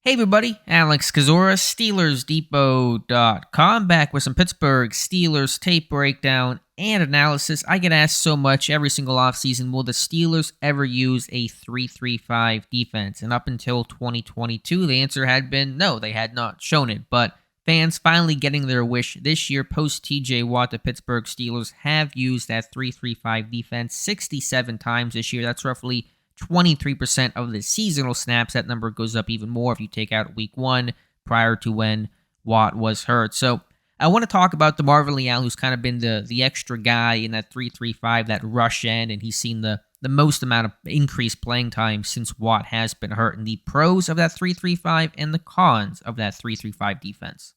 Hey everybody, Alex Kazora, SteelersDepot.com, back with some Pittsburgh Steelers tape breakdown and analysis. I get asked so much every single offseason, will the Steelers ever use a 3-3-5 defense? And up until 2022, the answer had been no, they had not shown it. But fans finally getting their wish this year, post TJ Watt, the Pittsburgh Steelers have used that 3-3-5 defense 67 times this year. That's roughly 23% of the seasonal snaps. That number goes up even more if you take out week one prior to when Watt was hurt. So I want to talk about DeMarvin Leal, who's kind of been the extra guy in that 3-3-5, that rush end, and he's seen the most amount of increased playing time since Watt has been hurt, and the pros of that 3-3-5 and the cons of that 3-3-5 defense.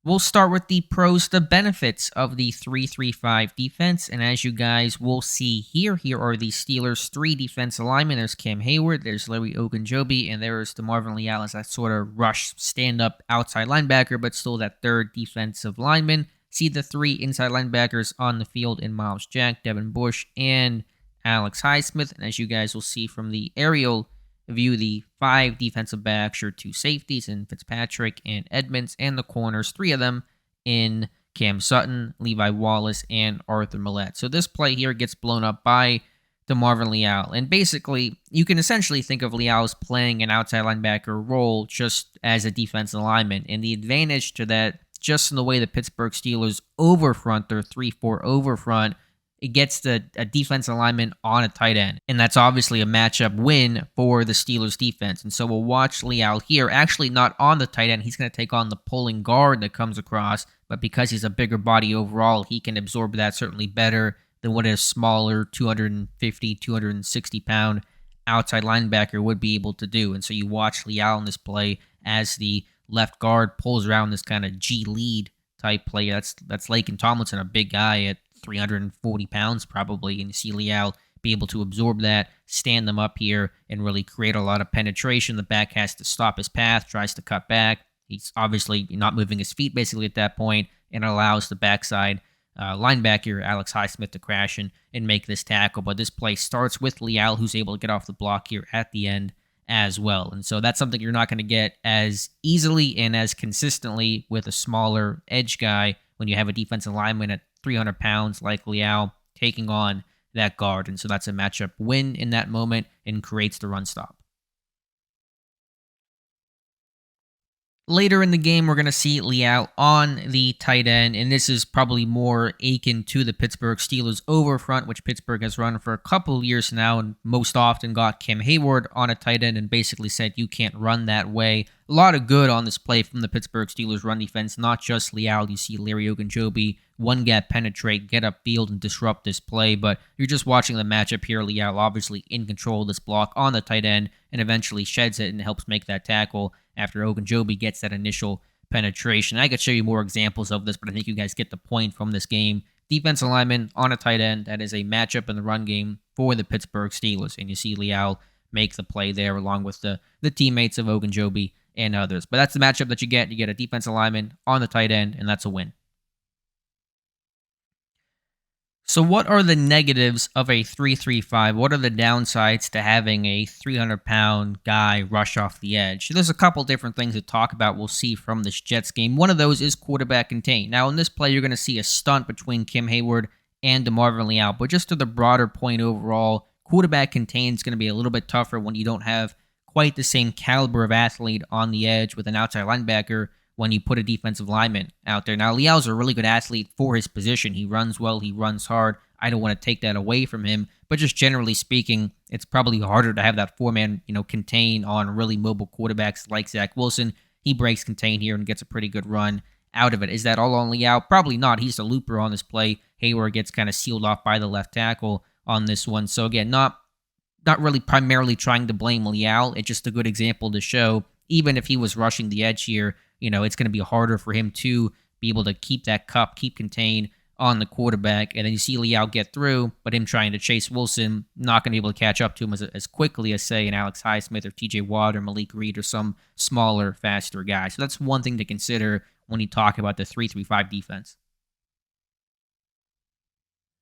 We'll start with the pros, the benefits of the 3-3-5 defense. And as you guys will see here are the Steelers' three defensive linemen. There's Cam Hayward, there's Larry Ogunjobi, and there's DeMarvin Leal as that sort of rush stand-up outside linebacker, but still that third defensive lineman. See the three inside linebackers on the field in Miles Jack, Devin Bush, and Alex Highsmith. And as you guys will see from the aerial view, the five defensive backs, your two safeties in Fitzpatrick and Edmonds, and the corners, three of them in Cam Sutton, Levi Wallace, and Arthur Millette. So this play here gets blown up by DeMarvin Leal. And basically, you can essentially think of Leal as playing an outside linebacker role just as a defensive lineman. And the advantage to that, just in the way the Pittsburgh Steelers overfront their 3-4 overfront, it gets a defensive lineman on a tight end. And that's obviously a matchup win for the Steelers defense. And so we'll watch Leal here, actually not on the tight end. He's going to take on the pulling guard that comes across. But because he's a bigger body overall, he can absorb that certainly better than what a smaller 250, 260 pound outside linebacker would be able to do. And so you watch Leal in this play as the left guard pulls around this kind of G lead type play. That's Lakin Tomlinson, a big guy at 340 pounds probably, and you see Leal be able to absorb that, stand them up here, and really create a lot of penetration. The back has to stop his path, tries to cut back. He's obviously not moving his feet basically at that point, and allows the backside linebacker, Alex Highsmith, to crash and make this tackle. But this play starts with Leal, who's able to get off the block here at the end as well. And so that's something you're not going to get as easily and as consistently with a smaller edge guy when you have a defensive lineman at 300 pounds like Leal taking on that guard. And so that's a matchup win in that moment and creates the run stop. Later in the game, we're going to see Leal on the tight end, and this is probably more akin to the Pittsburgh Steelers overfront, which Pittsburgh has run for a couple of years now, and most often got Cam Hayward on a tight end and basically said, you can't run that way. A lot of good on this play from the Pittsburgh Steelers run defense, not just Leal. You see Larry Ogunjobi one gap penetrate, get upfield, and disrupt this play, but you're just watching the matchup here. Leal obviously in control of this block on the tight end and eventually sheds it and helps make that tackle after Ogunjobi gets that initial penetration. I could show you more examples of this, but I think you guys get the point from this game. Defensive lineman on a tight end, that is a matchup in the run game for the Pittsburgh Steelers, and you see Leal make the play there along with the teammates of Ogunjobi and others. But that's the matchup that you get. You get a defensive lineman on the tight end, and that's a win. So what are the negatives of a 3-3-5? What are the downsides to having a 300-pound guy rush off the edge? There's a couple different things to talk about we'll see from this Jets game. One of those is quarterback contain. Now, in this play, you're going to see a stunt between Cam Hayward and DeMarvin Leal. But just to the broader point overall, quarterback contain is going to be a little bit tougher when you don't have quite the same caliber of athlete on the edge with an outside linebacker when you put a defensive lineman out there. Now, Leal's a really good athlete for his position. He runs well, he runs hard. I don't want to take that away from him, but just generally speaking, it's probably harder to have that four-man, contain on really mobile quarterbacks like Zach Wilson. He breaks contain here and gets a pretty good run out of it. Is that all on Leal? Probably not. He's the looper on this play. Hayward gets kind of sealed off by the left tackle on this one. So again, not really primarily trying to blame Leal. It's just a good example to show, even if he was rushing the edge here, it's going to be harder for him to be able to keep that cup, keep contain on the quarterback. And then you see Leal get through, but him trying to chase Wilson, not going to be able to catch up to him as quickly as, say, an Alex Highsmith or TJ Watt or Malik Reed or some smaller, faster guy. So that's one thing to consider when you talk about the 3-3-5 defense.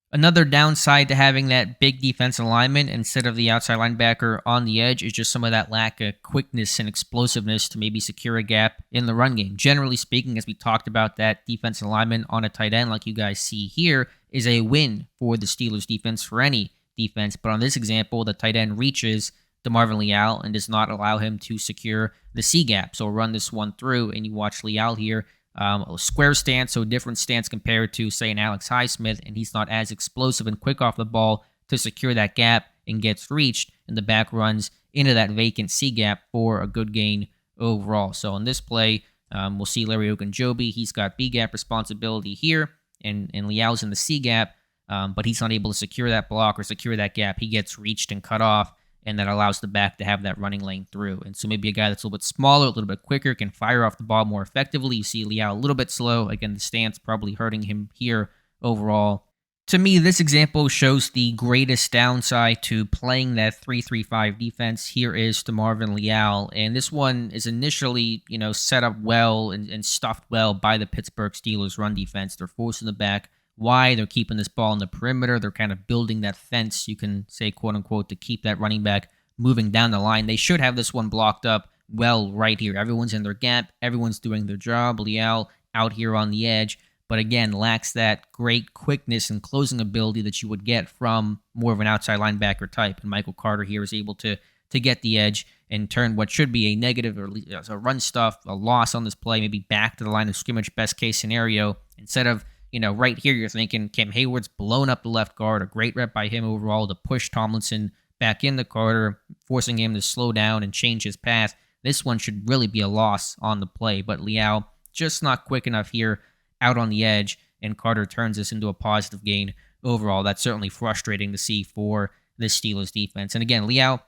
Another downside to having that big defensive lineman instead of the outside linebacker on the edge is just some of that lack of quickness and explosiveness to maybe secure a gap in the run game. Generally speaking, as we talked about, that defensive lineman on a tight end, like you guys see here, is a win for the Steelers defense, for any defense. But on this example, the tight end reaches DeMarvin Leal and does not allow him to secure the C gap. So we'll run this one through, and you watch Leal here. A square stance, so different stance compared to, say, an Alex Highsmith, and he's not as explosive and quick off the ball to secure that gap and gets reached, and the back runs into that vacant C gap for a good gain overall. So on this play, we'll see Larry Ogunjobi. He's got B gap responsibility here, and Leal's in the C gap, but he's not able to secure that block or secure that gap. He gets reached and cut off, and that allows the back to have that running lane through. And so maybe a guy that's a little bit smaller, a little bit quicker, can fire off the ball more effectively. You see Leal a little bit slow. Again, the stance probably hurting him here overall. To me, this example shows the greatest downside to playing that 3-3-5 defense. Here is DeMarvin Leal, and this one is initially, set up well and stuffed well by the Pittsburgh Steelers run defense. They're forcing the back wide. They're keeping this ball in the perimeter. They're kind of building that fence, you can say, quote unquote, to keep that running back moving down the line. They should have this one blocked up well right here. Everyone's in their gap. Everyone's doing their job. Leal out here on the edge, but again, lacks that great quickness and closing ability that you would get from more of an outside linebacker type. And Michael Carter here is able to get the edge and turn what should be a negative or a run stuff, a loss on this play, maybe back to the line of scrimmage, best case scenario. Instead of right here, you're thinking Cam Hayward's blown up the left guard. A great rep by him overall to push Tomlinson back into Carter, forcing him to slow down and change his path. This one should really be a loss on the play, but Leal just not quick enough here out on the edge, and Carter turns this into a positive gain overall. That's certainly frustrating to see for this Steelers defense. And again, Leal,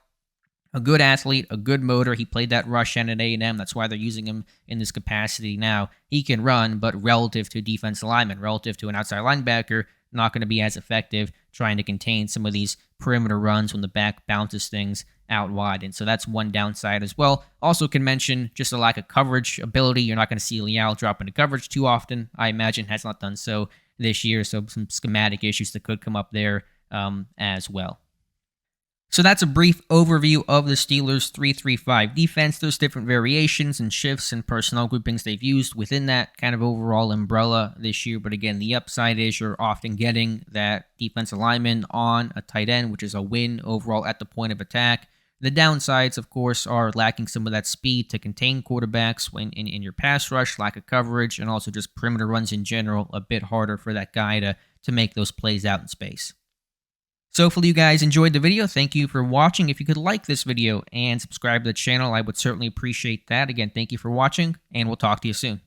a good athlete, a good motor. He played that rush end at A&M. That's why they're using him in this capacity now. He can run, but relative to defensive lineman, relative to an outside linebacker, not going to be as effective trying to contain some of these perimeter runs when the back bounces things out wide. And so that's one downside as well. Also can mention just a lack of coverage ability. You're not going to see Leal drop into coverage too often. I imagine has not done so this year. So some schematic issues that could come up there as well. So that's a brief overview of the Steelers' 3-3-5 defense. There's different variations and shifts and personnel groupings they've used within that kind of overall umbrella this year. But again, the upside is you're often getting that defensive lineman on a tight end, which is a win overall at the point of attack. The downsides, of course, are lacking some of that speed to contain quarterbacks when in your pass rush, lack of coverage, and also just perimeter runs in general, a bit harder for that guy to make those plays out in space. So hopefully you guys enjoyed the video. Thank you for watching. If you could like this video and subscribe to the channel, I would certainly appreciate that. Again, thank you for watching, and we'll talk to you soon.